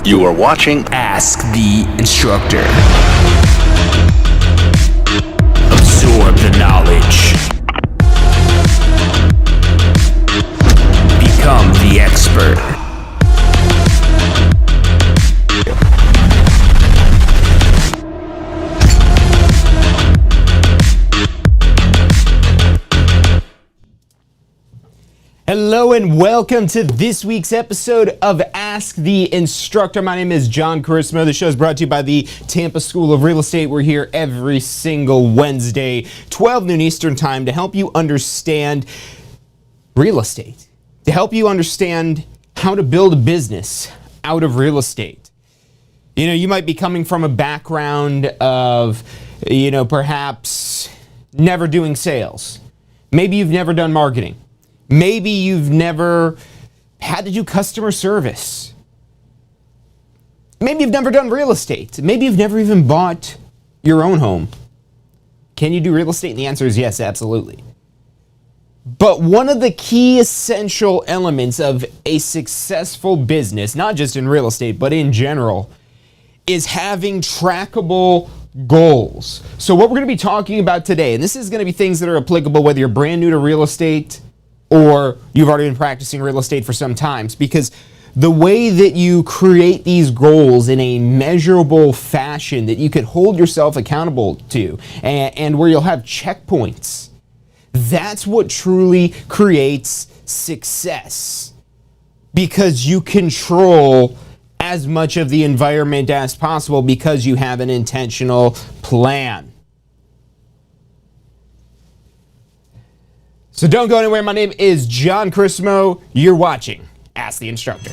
You are watching Ask the Instructor. Absorb the knowledge. Become the expert. Hello and welcome to this week's episode of Ask the Instructor. My name is John Charisma. The show is brought to you by the Tampa School of Real Estate. We're here every single Wednesday, 12 noon Eastern time, to help you understand real estate, to help you understand how to build a business out of real estate. You know, you might be coming from a background of, perhaps never doing sales. Maybe you've never done marketing. Maybe you've never had to do customer service. Maybe you've never done real estate. Maybe you've never even bought your own home. Can you do real estate? And the answer is yes, absolutely. But one of the key essential elements of a successful business, not just in real estate, but in general, is having trackable goals. So what we're going to be talking about today, and this is going to be things that are applicable whether you're brand new to real estate or you've already been practicing real estate for some time, because the way that you create these goals in a measurable fashion that you could hold yourself accountable to and where you'll have checkpoints, that's what truly creates success, because you control as much of the environment as possible because you have an intentional plan. So don't go anywhere. My name is John Charisma. You're watching Ask the Instructor.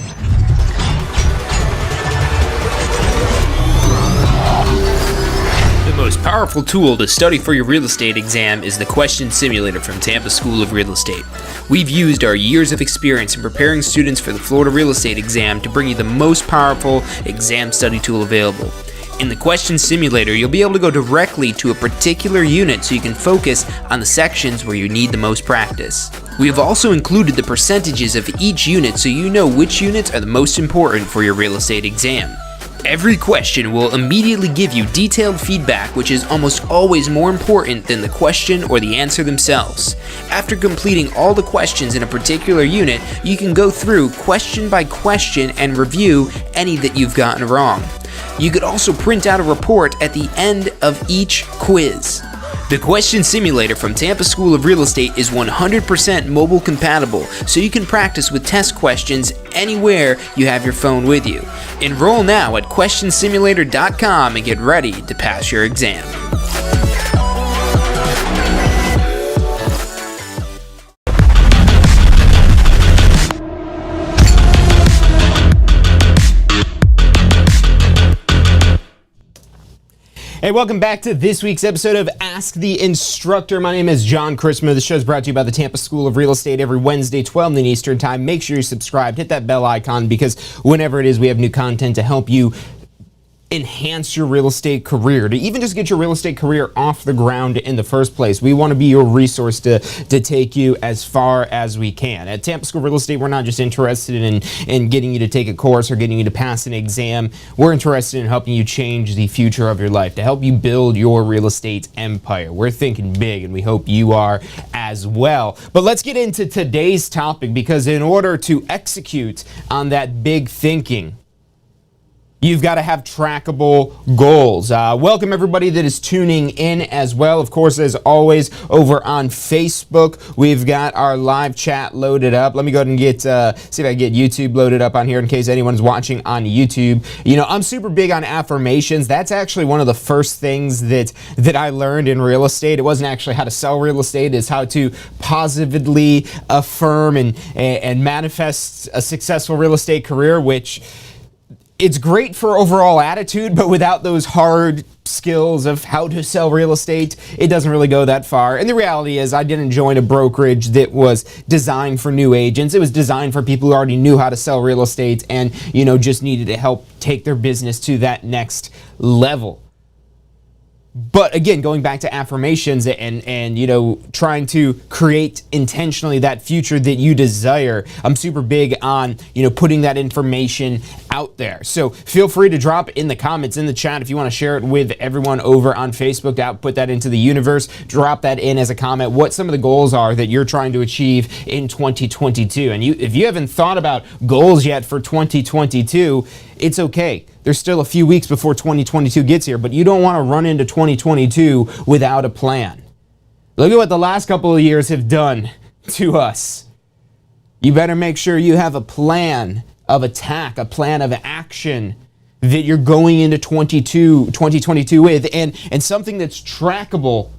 The most powerful tool to study for your real estate exam is the Question Simulator from Tampa School of Real Estate. We've used our years of experience in preparing students for the Florida real estate exam to bring you the most powerful exam study tool available. In the Question Simulator, you'll be able to go directly to a particular unit so you can focus on the sections where you need the most practice. We have also included the percentages of each unit so you know which units are the most important for your real estate exam. Every question will immediately give you detailed feedback, which is almost always more important than the question or the answer themselves. After completing all the questions in a particular unit, you can go through question by question and review any that you've gotten wrong. You could also print out a report at the end of each quiz. The Question Simulator from Tampa School of Real Estate is 100% mobile compatible, so you can practice with test questions anywhere you have your phone with you. Enroll now at questionsimulator.com and get ready to pass your exam. Hey, welcome back to this week's episode of Ask the Instructor. My name is John Charisma. The show is brought to you by the Tampa School of Real Estate every Wednesday, 12 noon Eastern time. Make sure you're subscribed. Hit that bell icon, because whenever it is we have new content to help you enhance your real estate career, to even just get your real estate career off the ground in the first place. We want to be your resource to take you as far as we can. At Tampa School Real Estate, we're not just interested in getting you to take a course or getting you to pass an exam. We're interested in helping you change the future of your life, to help you build your real estate empire. We're thinking big, and we hope you are as well. But let's get into today's topic, because in order to execute on that big thinking, you've got to have trackable goals. Welcome everybody that is tuning in as well. Of course, as always, over on Facebook, we've got our live chat loaded up. Let me go ahead and see if I can get YouTube loaded up on here in case anyone's watching on YouTube. You know, I'm super big on affirmations. That's actually one of the first things that I learned in real estate. It wasn't actually how to sell real estate, it's how to positively affirm and manifest a successful real estate career, which it's great for overall attitude, but without those hard skills of how to sell real estate, it doesn't really go that far. And the reality is, I didn't join a brokerage that was designed for new agents. It was designed for people who already knew how to sell real estate and, just needed to help take their business to that next level. But again, going back to affirmations and trying to create intentionally that future that you desire, I'm super big on, putting that information out there. So feel free to drop in the comments in the chat if you want to share it with everyone over on Facebook, to output that into the universe. Drop that in as a comment, what some of the goals are that you're trying to achieve in 2022. And if you haven't thought about goals yet for 2022, it's okay. There's still a few weeks before 2022 gets here, but you don't want to run into 2022 without a plan. Look at what the last couple of years have done to us. You better make sure you have a plan of attack, a plan of action that you're going into 2022 with, and something that's trackable,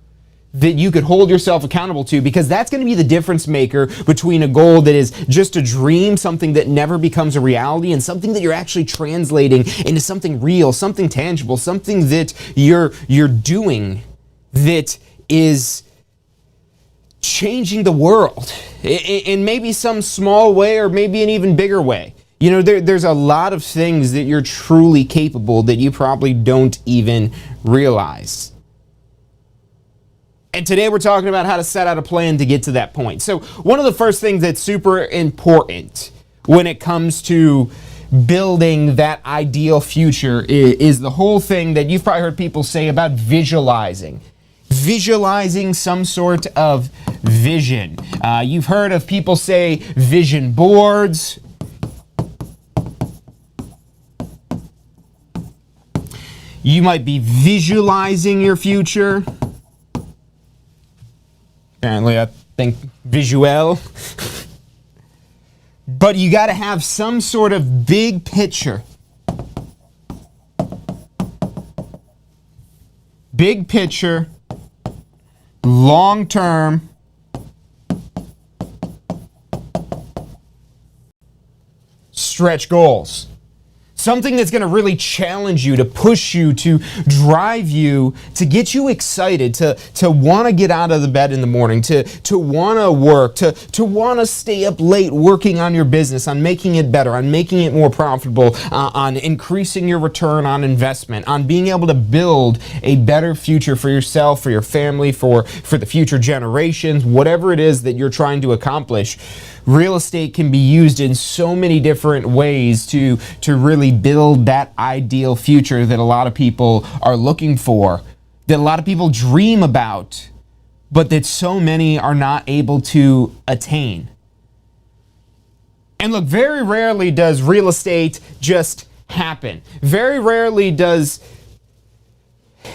that you could hold yourself accountable to, because that's going to be the difference maker between a goal that is just a dream, something that never becomes a reality, and something that you're actually translating into something real, something tangible, something that you're doing that is changing the world in maybe some small way, or maybe an even bigger way. There's a lot of things that you're truly capable that you probably don't even realize. And today we're talking about how to set out a plan to get to that point. So one of the first things that's super important when it comes to building that ideal future is the whole thing that you've probably heard people say about visualizing. Visualizing some sort of vision. You've heard of people say vision boards. You might be visualizing your future. Apparently, I think visual. But you got to have some sort of big picture. Big picture, long term, stretch goals. Something that's going to really challenge you, to push you, to drive you, to get you excited, to want to get out of the bed in the morning, to want to work, to want to stay up late working on your business, on making it better, on making it more profitable, on increasing your return on investment, on being able to build a better future for yourself, for your family, for the future generations, whatever it is that you're trying to accomplish. Real estate can be used in so many different ways to really build that ideal future that a lot of people are looking for, that a lot of people dream about, but that so many are not able to attain. And look, very rarely does real estate just happen. Very rarely does...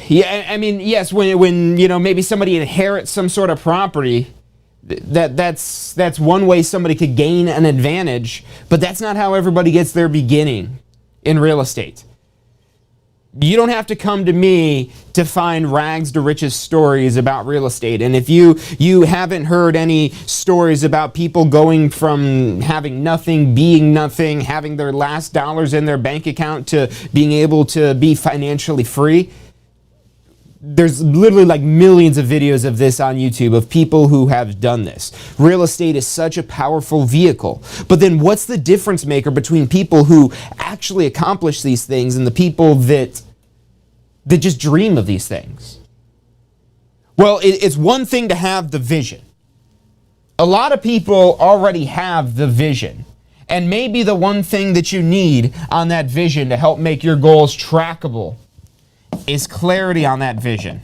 yes, when maybe somebody inherits some sort of property, that's one way somebody could gain an advantage, but that's not how everybody gets their beginning in real estate. You don't have to come to me to find rags to riches stories about real estate. And if you haven't heard any stories about people going from having nothing, being nothing, having their last dollars in their bank account, to being able to be financially free, there's literally like millions of videos of this on YouTube of people who have done this. Real estate is such a powerful vehicle. But then what's the difference maker between people who actually accomplish these things and the people that just dream of these things? Well, it's one thing to have the vision. A lot of people already have the vision. And maybe the one thing that you need on that vision to help make your goals trackable is clarity on that vision.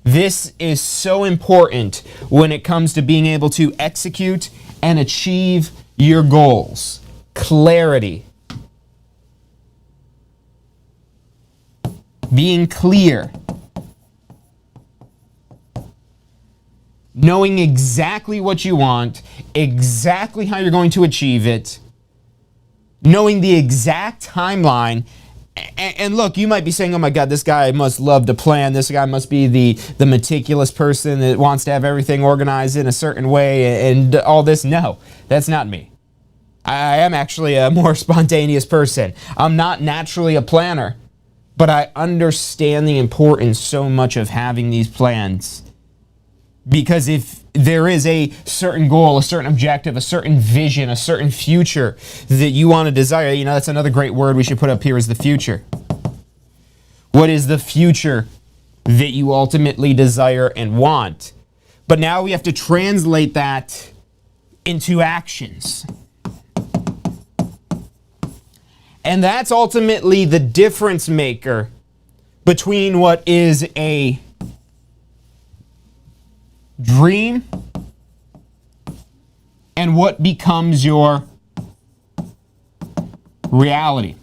This is so important when it comes to being able to execute and achieve your goals. Clarity. Being clear. Knowing exactly what you want, exactly how you're going to achieve it, knowing the exact timeline. And look, you might be saying, oh my God, this guy must love to plan. This guy must be the meticulous person that wants to have everything organized in a certain way and all this. No, that's not me. I am actually a more spontaneous person. I'm not naturally a planner, but I understand the importance so much of having these plans. Because if there is a certain goal, a certain objective, a certain vision, a certain future that you want to desire, that's another great word we should put up here, is the future. What is the future that you ultimately desire and want? But now we have to translate that into actions. And that's ultimately the difference maker between what is a dream and what becomes your reality.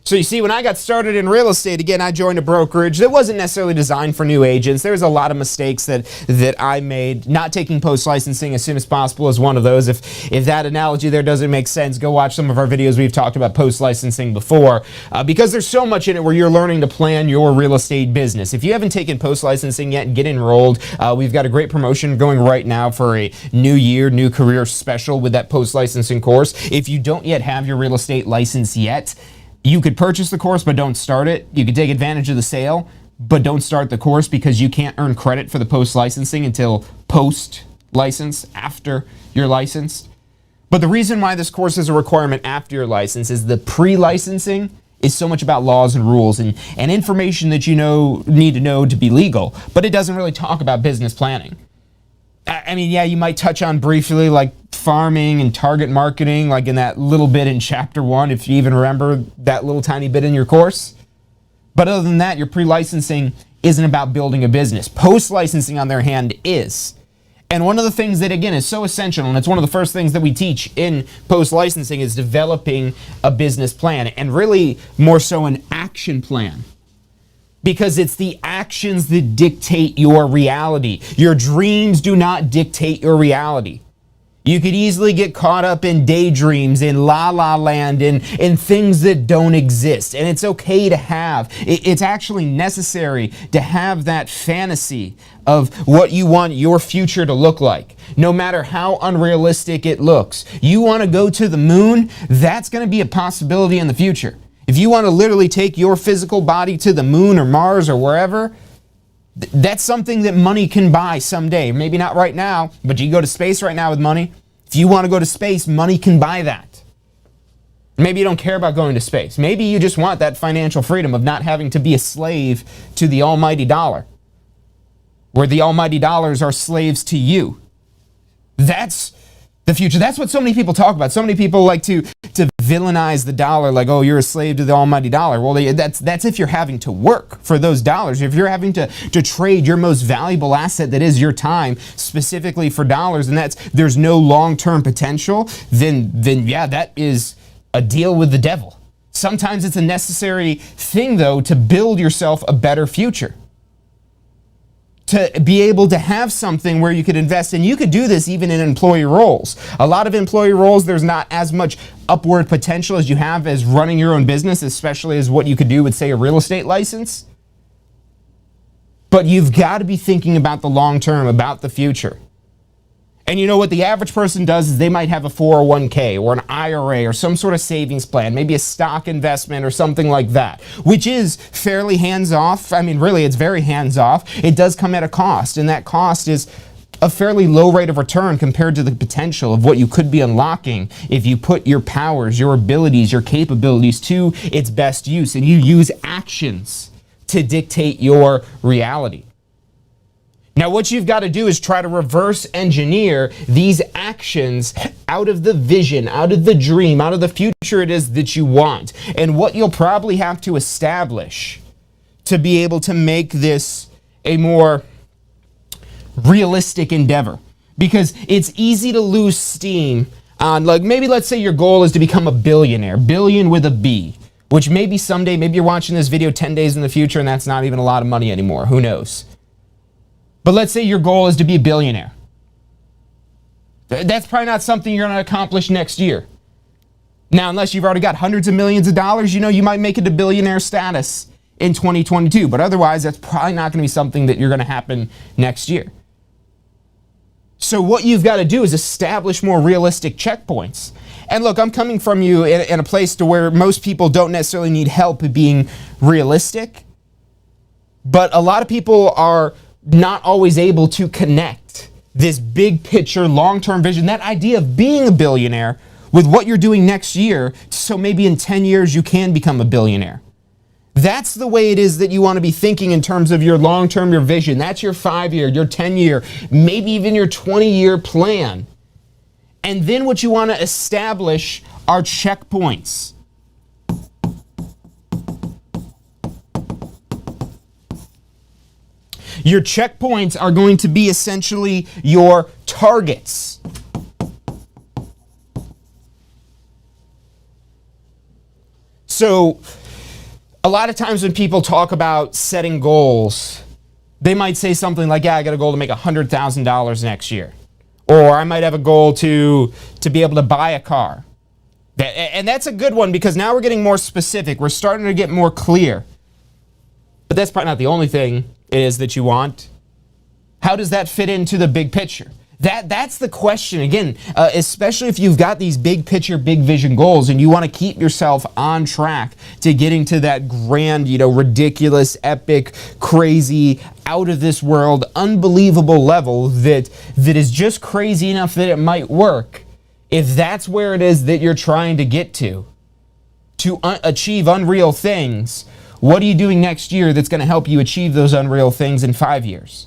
So you see, when I got started in real estate, again, I joined a brokerage that wasn't necessarily designed for new agents. There was a lot of mistakes that I made. Not taking post-licensing as soon as possible is one of those. If that analogy there doesn't make sense, go watch some of our videos. We've talked about post-licensing before because there's so much in it where you're learning to plan your real estate business. If you haven't taken post-licensing yet, get enrolled. We've got a great promotion going right now for a new year, new career special with that post-licensing course. If you don't yet have your real estate license yet, you could purchase the course, but don't start it. You could take advantage of the sale, but don't start the course because you can't earn credit for the post-licensing until post-license, after you're licensed. But the reason why this course is a requirement after your license is the pre-licensing is so much about laws and rules and information that you need to know to be legal, but it doesn't really talk about business planning. I mean, yeah, you might touch on briefly like farming and target marketing, like in that little bit in chapter 1, if you even remember that little tiny bit in your course. But other than that, your pre-licensing isn't about building a business. Post-licensing, on the other hand, is. And one of the things that, again, is so essential, and it's one of the first things that we teach in post-licensing, is developing a business plan, and really more so an action plan. Because it's the actions that dictate your reality. Your dreams do not dictate your reality. You could easily get caught up in daydreams, in la-la land, in things that don't exist. And it's okay to have. It's actually necessary to have that fantasy of what you want your future to look like, no matter how unrealistic it looks. You want to go to the moon? That's going to be a possibility in the future. If you want to literally take your physical body to the moon or Mars or wherever, that's something that money can buy someday. Maybe not right now, but you can go to space right now with money. If you want to go to space, money can buy that. Maybe you don't care about going to space. Maybe you just want that financial freedom of not having to be a slave to the almighty dollar, where the almighty dollars are slaves to you. That's the future. That's what so many people talk about. So many people like to villainize the dollar, like, oh, you're a slave to the almighty dollar. Well, that's if you're having to work for those dollars. If you're having to trade your most valuable asset, that is your time, specifically for dollars, and there's no long-term potential, then yeah, that is a deal with the devil. Sometimes it's a necessary thing, though, to build yourself a better future. To be able to have something where you could invest, and you could do this even in employee roles. A lot of employee roles, there's not as much upward potential as you have as running your own business, especially as what you could do with, say, a real estate license. But you've got to be thinking about the long term, about the future. And you know what the average person does is they might have a 401k or an IRA or some sort of savings plan, maybe a stock investment or something like that, which is fairly hands-off. I mean, really, it's very hands-off. It does come at a cost, and that cost is a fairly low rate of return compared to the potential of what you could be unlocking if you put your powers, your abilities, your capabilities to its best use, and you use actions to dictate your reality. Now, what you've got to do is try to reverse engineer these actions out of the vision, out of the dream, out of the future it is that you want. And what you'll probably have to establish to be able to make this a more realistic endeavor. Because it's easy to lose steam on, like, maybe let's say your goal is to become a billionaire, billion with a B, which maybe someday, maybe you're watching this video 10 days in the future and that's not even a lot of money anymore. Who knows? But let's say your goal is to be a billionaire. That's probably not something you're going to accomplish next year. Now, unless you've already got hundreds of millions of dollars, you might make it to billionaire status in 2022. But otherwise, that's probably not going to be something that you're going to happen next year. So what you've got to do is establish more realistic checkpoints. And look, I'm coming from you in a place to where most people don't necessarily need help being realistic. But a lot of people are not always able to connect this big picture, long-term vision, that idea of being a billionaire with what you're doing next year, so maybe in 10 years you can become a billionaire. That's the way it is that you want to be thinking in terms of your long-term, your vision. That's your 5-year, your 10-year, maybe even your 20-year plan. And then what you want to establish are checkpoints. Your checkpoints are going to be essentially your targets. So, a lot of times when people talk about setting goals, they might say something like, yeah, I got a goal to make $100,000 next year. Or I might have a goal to be able to buy a car. And that's a good one because now we're getting more specific. We're starting to get more clear. But that's probably not the only thing it is that you want. How does that fit into the big picture? That's the question. Again, especially if you've got these big picture, big vision goals and you want to keep yourself on track to getting to that grand, ridiculous, epic, crazy, out of this world, unbelievable level that is just crazy enough that it might work. If that's where it is that you're trying to get to achieve unreal things, what are you doing next year that's going to help you achieve those unreal things in 5 years?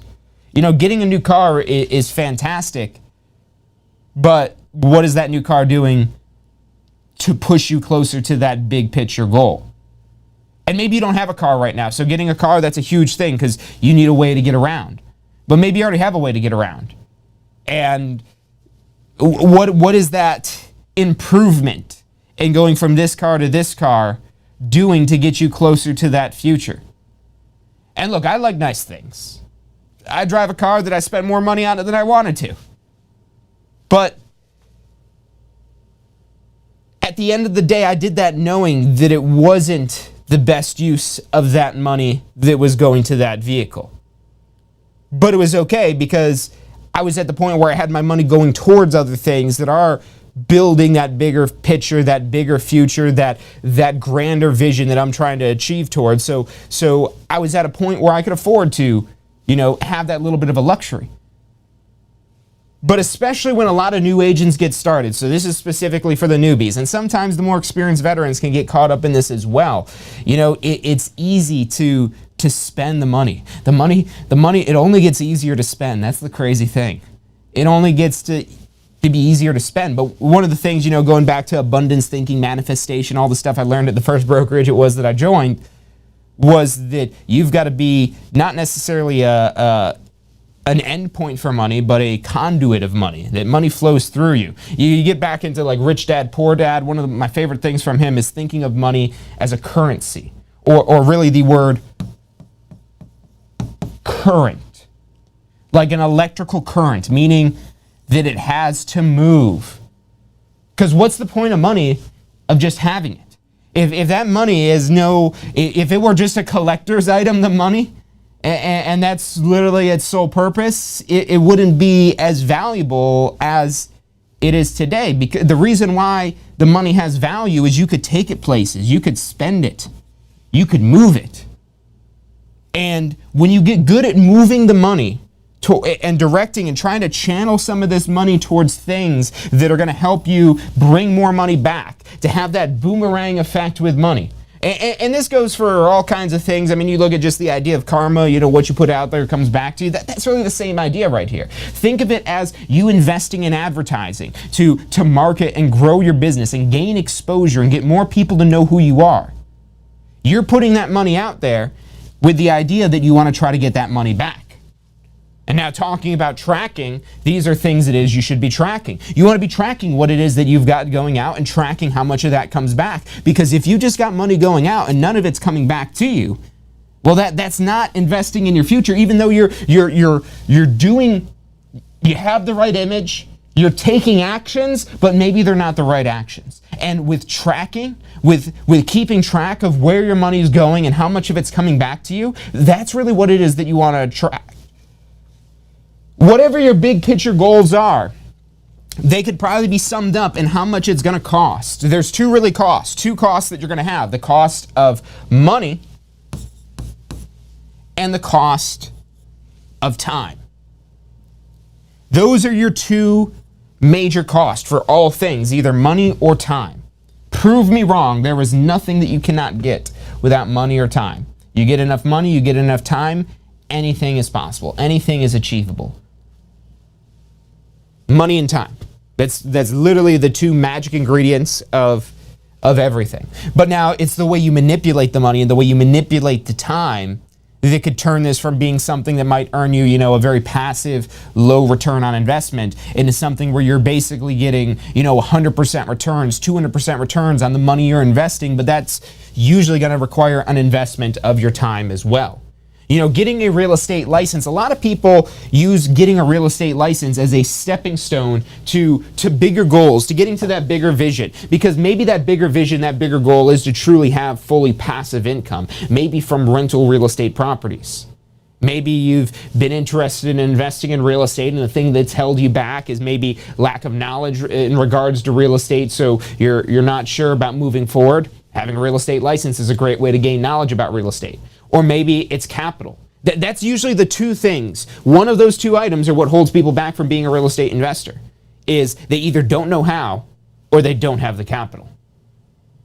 Getting a new car is fantastic, but what is that new car doing to push you closer to that big picture goal? And maybe you don't have a car right now, so getting a car, that's a huge thing because you need a way to get around. But maybe you already have a way to get around. And what is that improvement in going from this car to this car doing to get you closer to that future? And look, I like nice things. I drive a car that I spent more money on than I wanted to. But at the end of the day, I did that knowing that it wasn't the best use of that money that was going to that vehicle. But it was okay because I was at the point where I had my money going towards other things that are building that bigger picture, that bigger future, that grander vision that I'm trying to achieve towards. So I was at a point where I could afford to have that little bit of a luxury. But especially when a lot of new agents get started, so this is specifically for the newbies, and sometimes the more experienced veterans can get caught up in this as well. It's easy to spend the money. The money, it only gets easier to spend. That's the crazy thing. It only gets to be easier to spend. But one of the things, going back to abundance thinking, manifestation, all the stuff I learned at the first brokerage it was that I joined, was that you've got to be not necessarily an end point for money, but a conduit of money, that money flows through you. You get back into like Rich Dad, Poor Dad. One of my favorite things from him is thinking of money as a currency, or really the word current, like an electrical current, meaning that it has to move. Because what's the point of money of just having it? If that money is if it were just a collector's item, the money, and that's literally its sole purpose, it wouldn't be as valuable as it is today. Because the reason why the money has value is you could take it places, you could spend it, you could move it. And when you get good at moving the money and directing and trying to channel some of this money towards things that are going to help you bring more money back, to have that boomerang effect with money. And this goes for all kinds of things. I mean, you look at just the idea of karma, what you put out there comes back to you. That's really the same idea right here. Think of it as you investing in advertising to market and grow your business and gain exposure and get more people to know who you are. You're putting that money out there with the idea that you want to try to get that money back. And now talking about tracking, these are things it is you should be tracking. You want to be tracking what it is that you've got going out and tracking how much of that comes back. Because if you just got money going out and none of it's coming back to you, well, that's not investing in your future. Even though you're doing, you have the right image, you're taking actions, but maybe they're not the right actions. And with tracking, with keeping track of where your money is going and how much of it's coming back to you, that's really what it is that you want to track. Whatever your big picture goals are, they could probably be summed up in how much it's going to cost. There's two costs that you're going to have. The cost of money and the cost of time. Those are your two major costs for all things, either money or time. Prove me wrong. There is nothing that you cannot get without money or time. You get enough money, you get enough time, anything is possible. Anything is achievable. Money and time. That's literally the two magic ingredients of everything. But now it's the way you manipulate the money and the way you manipulate the time that could turn this from being something that might earn you, a very passive, low return on investment into something where you're basically getting, 100% returns, 200% returns on the money you're investing, but that's usually going to require an investment of your time as well. Getting a real estate license, a lot of people use getting a real estate license as a stepping stone to bigger goals, to getting to that bigger vision. Because maybe that bigger vision, that bigger goal is to truly have fully passive income, maybe from rental real estate properties. Maybe you've been interested in investing in real estate and the thing that's held you back is maybe lack of knowledge in regards to real estate, so you're not sure about moving forward. Having a real estate license is a great way to gain knowledge about real estate. Or maybe it's capital. That's usually the two things. One of those two items are what holds people back from being a real estate investor, is they either don't know how or they don't have the capital.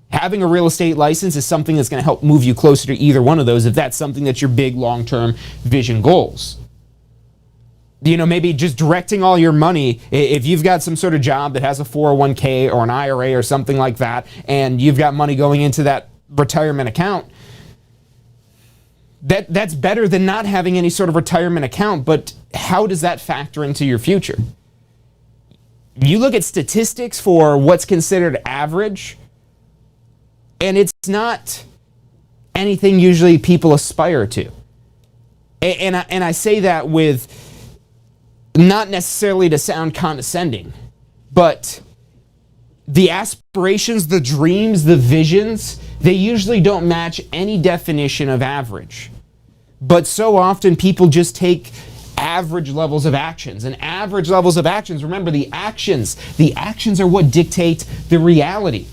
Having a real estate license is something that's going to help move you closer to either one of those if that's something that's your big long-term vision goals. Maybe just directing all your money, if you've got some sort of job that has a 401k or an IRA or something like that, and you've got money going into that retirement account, that's better than not having any sort of retirement account, but how does that factor into your future? You look at statistics for what's considered average, and it's not anything usually people aspire to. And I say that with not necessarily to sound condescending, but the aspirations, the dreams, the visions, they usually don't match any definition of average. But so often people just take average levels of actions. And average levels of actions, remember the actions are what dictate the reality.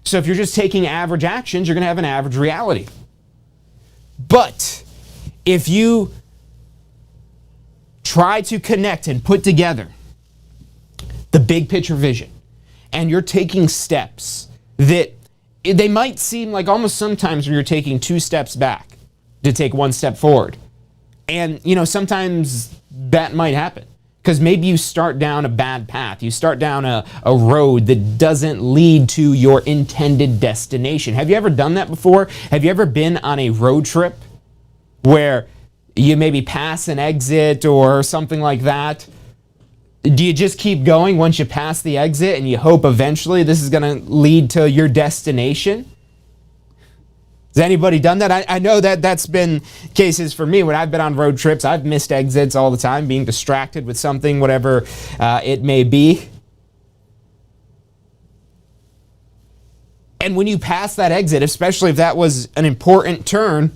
So if you're just taking average actions, you're going to have an average reality. But if you try to connect and put together the big picture vision, and you're taking steps that they might seem like almost sometimes when you're taking two steps back to take one step forward. And, sometimes that might happen because maybe you start down a bad path. You start down a road that doesn't lead to your intended destination. Have you ever done that before? Have you ever been on a road trip where you maybe pass an exit or something like that? Do you just keep going once you pass the exit and you hope eventually this is going to lead to your destination? Has anybody done that? I know that's been cases for me when I've been on road trips. I've missed exits all the time, being distracted with something, whatever it may be. And when you pass that exit, especially if that was an important turn,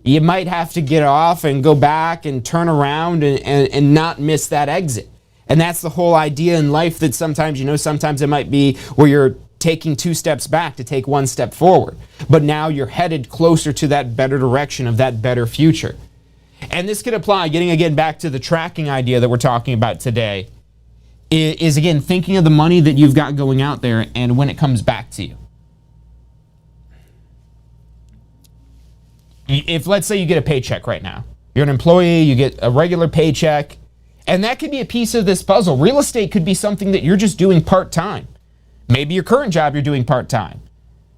you might have to get off and go back and turn around and not miss that exit. And that's the whole idea in life, that sometimes, sometimes it might be where you're taking two steps back to take one step forward. But now you're headed closer to that better direction of that better future. And this could apply, getting again back to the tracking idea that we're talking about today, is again thinking of the money that you've got going out there and when it comes back to you. If, let's say, you get a paycheck right now, you're an employee, you get a regular paycheck, and that could be a piece of this puzzle. Real estate could be something that you're just doing part-time. Maybe your current job you're doing part-time.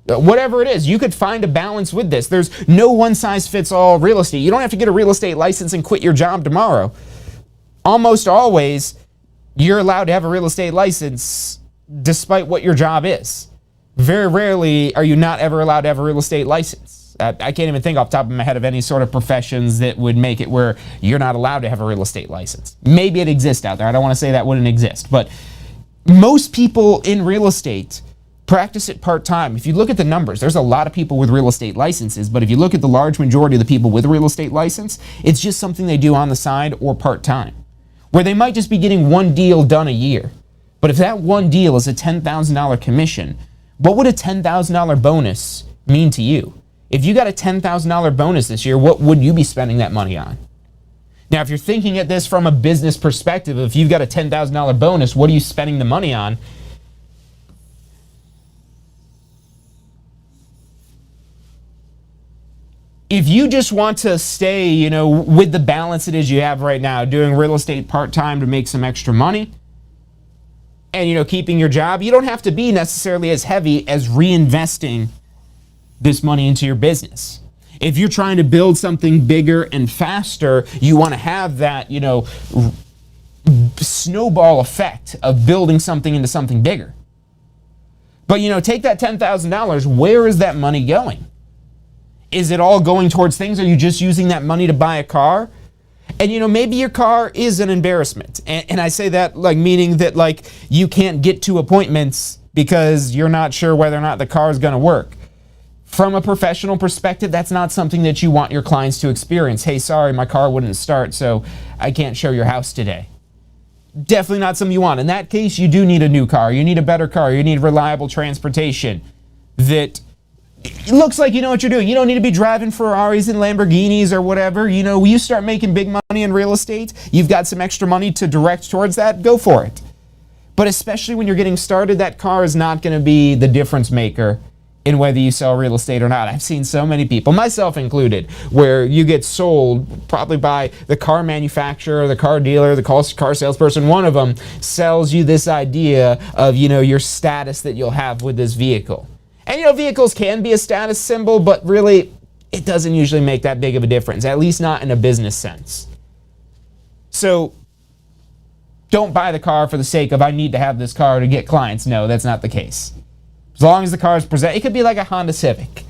Whatever it is, you could find a balance with this. There's no one-size-fits-all real estate. You don't have to get a real estate license and quit your job tomorrow. Almost always, you're allowed to have a real estate license despite what your job is. Very rarely are you not ever allowed to have a real estate license. I can't even think off the top of my head of any sort of professions that would make it where you're not allowed to have a real estate license. Maybe it exists out there. I don't want to say that wouldn't exist. But most people in real estate practice it part-time. If you look at the numbers, there's a lot of people with real estate licenses. But if you look at the large majority of the people with a real estate license, it's just something they do on the side or part-time, where they might just be getting one deal done a year. But if that one deal is a $10,000 commission, what would a $10,000 bonus mean to you? If you got a $10,000 bonus this year, what would you be spending that money on? Now, if you're thinking at this from a business perspective, if you've got a $10,000 bonus, what are you spending the money on? if you just want to stay, with the balance it is you have right now, doing real estate part-time to make some extra money, and, keeping your job, you don't have to be necessarily as heavy as reinvesting this money into your business. If you're trying to build something bigger and faster, you want to have that, snowball effect of building something into something bigger. But, take that $10,000, where is that money going? Is it all going towards things? Are you just using that money to buy a car? And, maybe your car is an embarrassment. And I say that meaning that you can't get to appointments because you're not sure whether or not the car is going to work. From a professional perspective, that's not something that you want your clients to experience. Hey, sorry, my car wouldn't start, so I can't show your house today. Definitely not something you want. In that case, you do need a new car. You need a better car. You need reliable transportation that looks like you know what you're doing. You don't need to be driving Ferraris and Lamborghinis or whatever. You start making big money in real estate, you've got some extra money to direct towards that, go for it. But especially when you're getting started, that car is not going to be the difference maker in whether you sell real estate or not. I've seen so many people, myself included, where you get sold probably by the car manufacturer, the car dealer, the car salesperson. One of them sells you this idea of, your status that you'll have with this vehicle. And, vehicles can be a status symbol, but really, it doesn't usually make that big of a difference, at least not in a business sense. So, don't buy the car for the sake of, I need to have this car to get clients. No, that's not the case. As long as the car is present, it could be like a Honda Civic.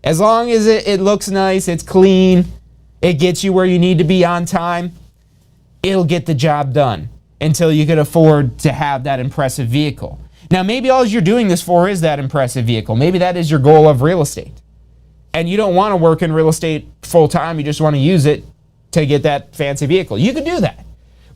As long as it looks nice, it's clean, it gets you where you need to be on time, it'll get the job done until you can afford to have that impressive vehicle. Now, maybe all you're doing this for is that impressive vehicle. Maybe that is your goal of real estate. And you don't want to work in real estate full time, you just want to use it to get that fancy vehicle. You could do that.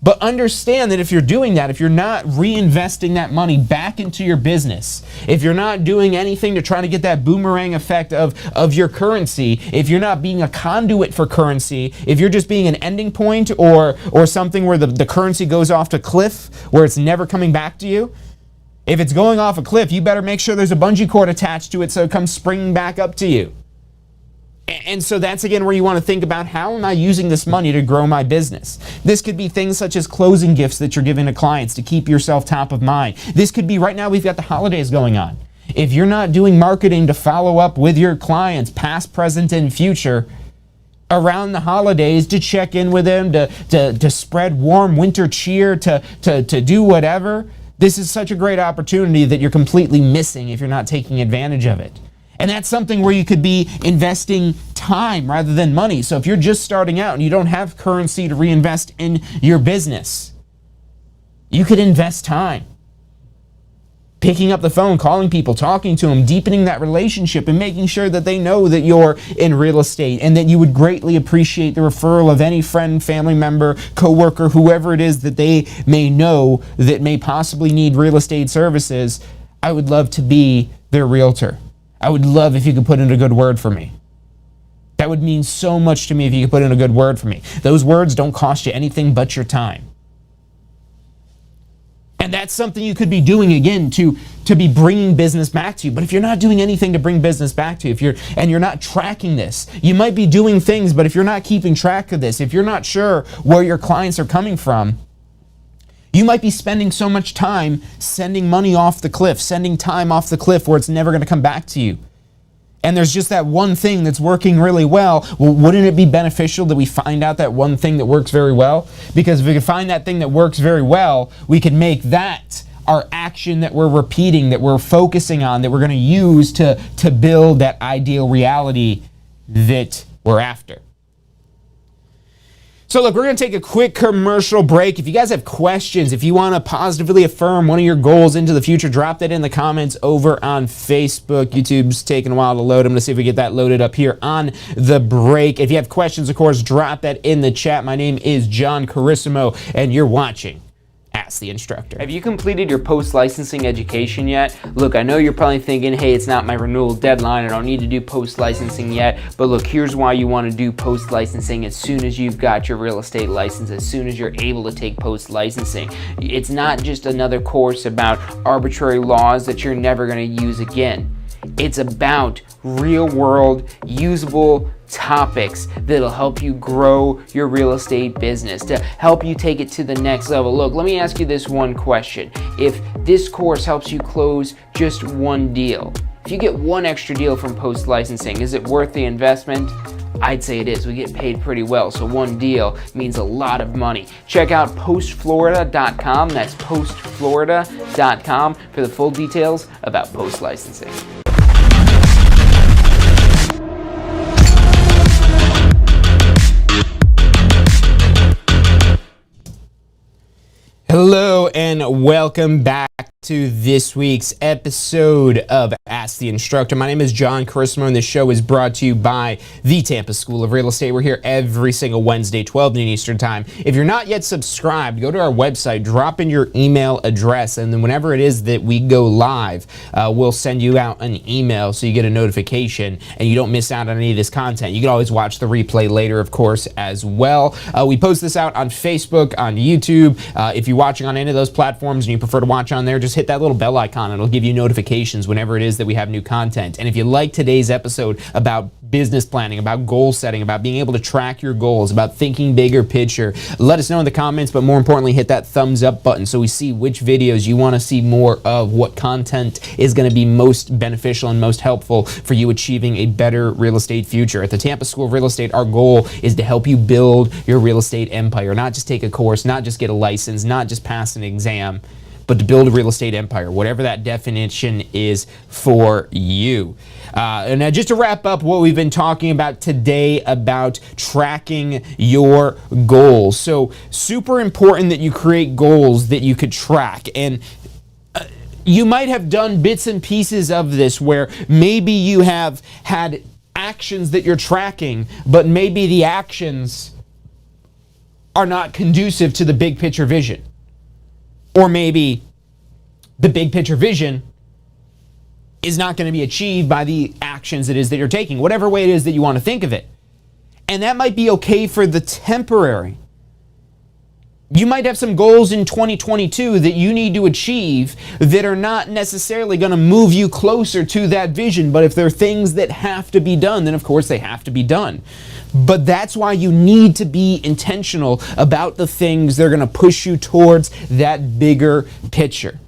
But understand that if you're doing that, if you're not reinvesting that money back into your business, if you're not doing anything to try to get that boomerang effect of your currency, if you're not being a conduit for currency, if you're just being an ending point or something where the currency goes off a cliff where it's never coming back to you, if it's going off a cliff, you better make sure there's a bungee cord attached to it so it comes springing back up to you. And so that's, again, where you want to think about, how am I using this money to grow my business? This could be things such as closing gifts that you're giving to clients to keep yourself top of mind. This could be, right now we've got the holidays going on. If you're not doing marketing to follow up with your clients, past, present, and future, around the holidays, to check in with them, to spread warm winter cheer, to do whatever, this is such a great opportunity that you're completely missing if you're not taking advantage of it. And that's something where you could be investing time rather than money. So if you're just starting out and you don't have currency to reinvest in your business, you could invest time. Picking up the phone, calling people, talking to them, deepening that relationship and making sure that they know that you're in real estate and that you would greatly appreciate the referral of any friend, family member, coworker, whoever it is that they may know that may possibly need real estate services. I would love to be their realtor. I would love if you could put in a good word for me. That would mean so much to me if you could put in a good word for me. Those words don't cost you anything but your time. And that's something you could be doing, again, to be bringing business back to you. But if you're not doing anything to bring business back to you, and you're not tracking this, you might be doing things, but if you're not keeping track of this, if you're not sure where your clients are coming from, you might be spending so much time sending money off the cliff, sending time off the cliff where it's never going to come back to you. And there's just that one thing that's working really well. Well, wouldn't it be beneficial that we find out that one thing that works very well? Because if we can find that thing that works very well, we can make that our action that we're repeating, that we're focusing on, that we're going to use to build that ideal reality that we're after. So look, we're going to take a quick commercial break. If you guys have questions, if you want to positively affirm one of your goals into the future, drop that in the comments over on Facebook. YouTube's taking a while to load. I'm going to see if we get that loaded up here on the break. If you have questions, of course, drop that in the chat. My name is John Carissimo, and you're watching Ask the Instructor. Have you completed your post-licensing education yet? Look, I know you're probably thinking, hey, it's not my renewal deadline, I don't need to do post-licensing yet, but look, here's why you want to do post-licensing as soon as you've got your real estate license, as soon as you're able to take post-licensing. It's not just another course about arbitrary laws that you're never going to use again. It's about real-world, usable topics that'll help you grow your real estate business, to help you take it to the next level. Look, let me ask you this one question. If this course helps you close just one deal, if you get one extra deal from post-licensing, is it worth the investment? I'd say it is. We get paid pretty well, so one deal means a lot of money. Check out postflorida.com. That's postflorida.com for the full details about post-licensing. Hello and welcome back to this week's episode of Ask the Instructor. My name is John Christopher, and this show is brought to you by the Tampa School of Real Estate. We're here every single Wednesday, 12 noon Eastern Time. If you're not yet subscribed, go to our website, drop in your email address, and then whenever it is that we go live, we'll send you out an email so you get a notification and you don't miss out on any of this content. You can always watch the replay later, of course, as well. We post this out on Facebook, on YouTube. If you're watching on any of those platforms and you prefer to watch on there, just hit that little bell icon. It'll give you notifications whenever it is that we have new content. And if you like today's episode about business planning, about goal setting, about being able to track your goals, about thinking bigger picture, let us know in the comments, but more importantly, hit that thumbs up button so we see which videos you want to see more of, what content is going to be most beneficial and most helpful for you achieving a better real estate future. At the Tampa School of Real Estate, our goal is to help you build your real estate empire, not just take a course, not just get a license, not just pass an exam, but to build a real estate empire, whatever that definition is for you. And now just to wrap up what we've been talking about today about tracking your goals. So super important that you create goals that you could track. And you might have done bits and pieces of this where maybe you have had actions that you're tracking, but maybe the actions are not conducive to the big picture vision. Or maybe the big picture vision is not going to be achieved by the actions it is that you're taking, whatever way it is that you want to think of it. And that might be okay for the temporary. You might have some goals in 2022 that you need to achieve that are not necessarily going to move you closer to that vision. But if there are things that have to be done, then of course they have to be done. But that's why you need to be intentional about the things that are going to push you towards that bigger picture.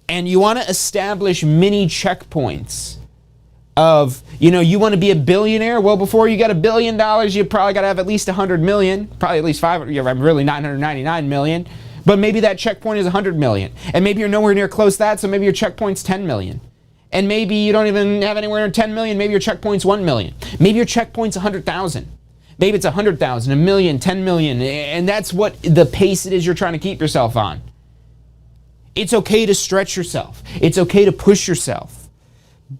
And you want to establish mini checkpoints of, you want to be a billionaire. Well, before you got $1 billion, you probably got to have at least 100 million, probably at least 500, really 999 million. But maybe that checkpoint is 100 million. And maybe you're nowhere near close to that, so maybe your checkpoint's 10 million. And maybe you don't even have anywhere near 10 million, maybe your checkpoint's 1 million. Maybe your checkpoint's 100,000. Maybe it's 100,000, a million, 10 million, and that's what the pace it is you're trying to keep yourself on. It's okay to stretch yourself. It's okay to push yourself.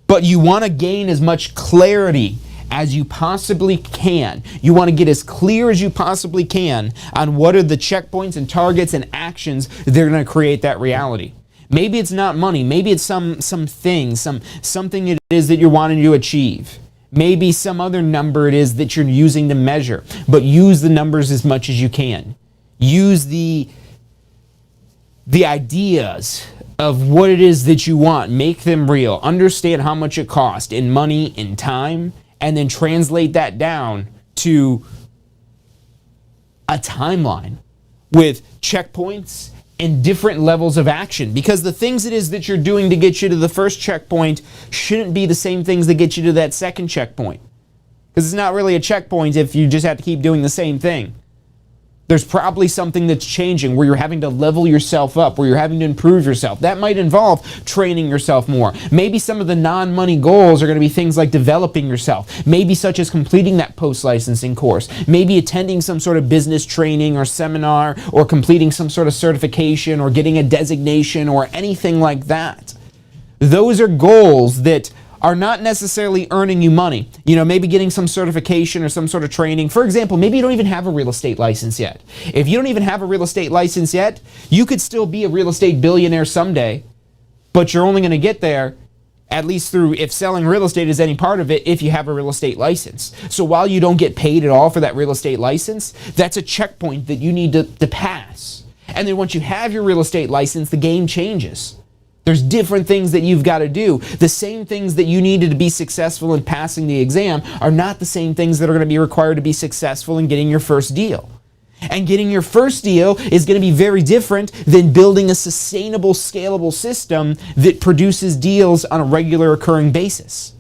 But you want to gain as much clarity as you possibly can. You want to get as clear as you possibly can on what are the checkpoints and targets and actions that are going to create that reality. Maybe it's not money. Maybe it's something it is that you're wanting to achieve. Maybe some other number it is that you're using to measure. But use the numbers as much as you can. Use the ideas of what it is that you want. Make them real. Understand how much it costs in money, in time, and then translate that down to a timeline with checkpoints and different levels of action, because the things it is that you're doing to get you to the first checkpoint shouldn't be the same things that get you to that second checkpoint, because it's not really a checkpoint if you just have to keep doing the same thing. There's probably something that's changing where you're having to level yourself up, where you're having to improve yourself. That might involve training yourself more. Maybe some of the non-money goals are going to be things like developing yourself. Maybe such as completing that post-licensing course. Maybe attending some sort of business training or seminar, or completing some sort of certification, or getting a designation, or anything like that. Those are goals that are not necessarily earning you money. Maybe getting some certification or some sort of training. For example, maybe you don't even have a real estate license yet. If you don't even have a real estate license yet, you could still be a real estate billionaire someday, but you're only going to get there, at least through, if selling real estate is any part of it, if you have a real estate license. So while you don't get paid at all for that real estate license, that's a checkpoint that you need to pass. And then once you have your real estate license, the game changes. There's different things that you've got to do. The same things that you needed to be successful in passing the exam are not the same things that are going to be required to be successful in getting your first deal. And getting your first deal is going to be very different than building a sustainable, scalable system that produces deals on a regular occurring basis.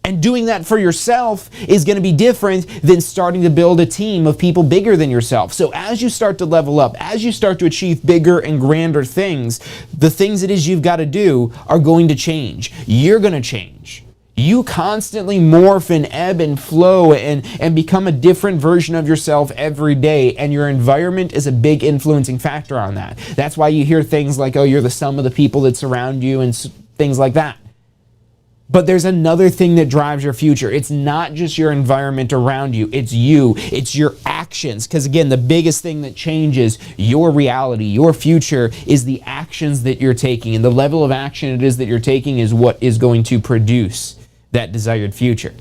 And doing that for yourself is going to be different than starting to build a team of people bigger than yourself. So as you start to level up, as you start to achieve bigger and grander things, the things it is you've got to do are going to change. You're going to change. You constantly morph and ebb and flow and become a different version of yourself every day, and your environment is a big influencing factor on that. That's why you hear things like, oh, you're the sum of the people that surround you and things like that. But there's another thing that drives your future. It's not just your environment around you. It's you. It's your actions. Because again, the biggest thing that changes your reality, your future, is the actions that you're taking. And the level of action it is that you're taking is what is going to produce that desired future.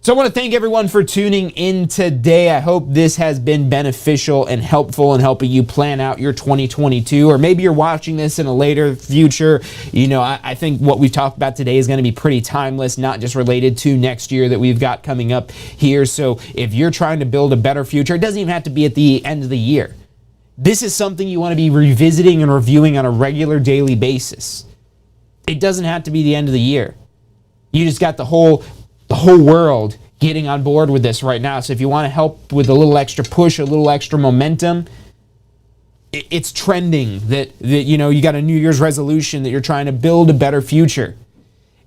So I want to thank everyone for tuning in today. I hope this has been beneficial and helpful in helping you plan out your 2022, or maybe you're watching this in a later future. You know, I think what we've talked about today is going to be pretty timeless, not just related to next year that we've got coming up here. So if you're trying to build a better future, it doesn't even have to be at the end of the year. This is something you want to be revisiting and reviewing on a regular daily basis. It doesn't have to be the end of the year. You just got the whole world getting on board with this right now. So if you want to help with a little extra push, a little extra momentum, it's trending that you know, you got a New Year's resolution that you're trying to build a better future.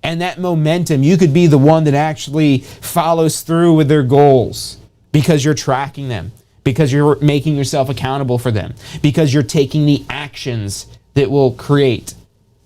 And that momentum, you could be the one that actually follows through with their goals because you're tracking them, because you're making yourself accountable for them, because you're taking the actions that will create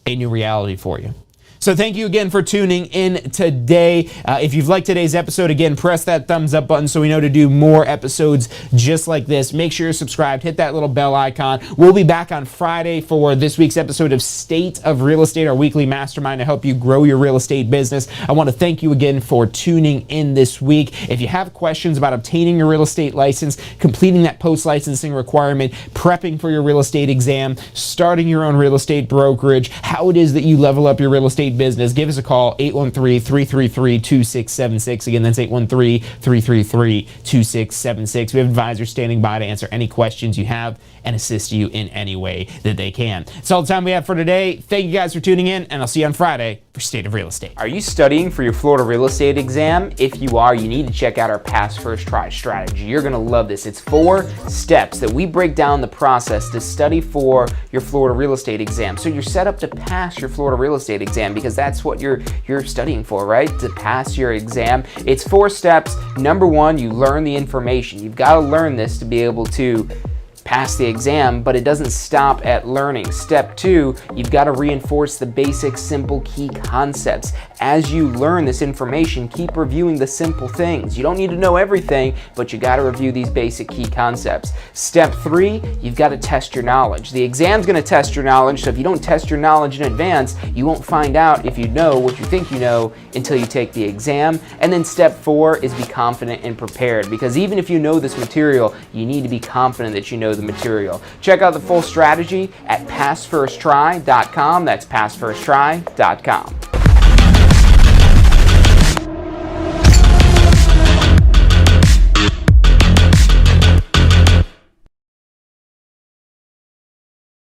a new reality for you. So thank you again for tuning in today. If you've liked today's episode, again, press that thumbs up button so we know to do more episodes just like this. Make sure you're subscribed. Hit that little bell icon. We'll be back on Friday for this week's episode of State of Real Estate, our weekly mastermind to help you grow your real estate business. I want to thank you again for tuning in this week. If you have questions about obtaining your real estate license, completing that post-licensing requirement, prepping for your real estate exam, starting your own real estate brokerage, how it is that you level up your real estate business, give us a call, 813-333-2676. Again, that's 813-333-2676. We have advisors standing by to answer any questions you have and assist you in any way that they can. That's all the time we have for today. Thank you guys for tuning in, and I'll see you on Friday for State of Real Estate. Are you studying for your Florida real estate exam? If you are, you need to check out our Pass First Try strategy. You're going to love this. It's 4 steps that we break down the process to study for your Florida real estate exam. So you're set up to pass your Florida real estate exam because that's what you're studying for, right? To pass your exam. It's 4 steps. Number 1, you learn the information. You've got to learn this to be able to pass the exam, but it doesn't stop at learning. Step 2, you've got to reinforce the basic, simple, key concepts. As you learn this information, keep reviewing the simple things. You don't need to know everything, but you got to review these basic key concepts. Step 3, you've got to test your knowledge. The exam's going to test your knowledge, so if you don't test your knowledge in advance, you won't find out if you know what you think you know until you take the exam. And then step 4 is be confident and prepared, because even if you know this material, you need to be confident that you know the material. Check out the full strategy at passfirsttry.com. That's passfirsttry.com.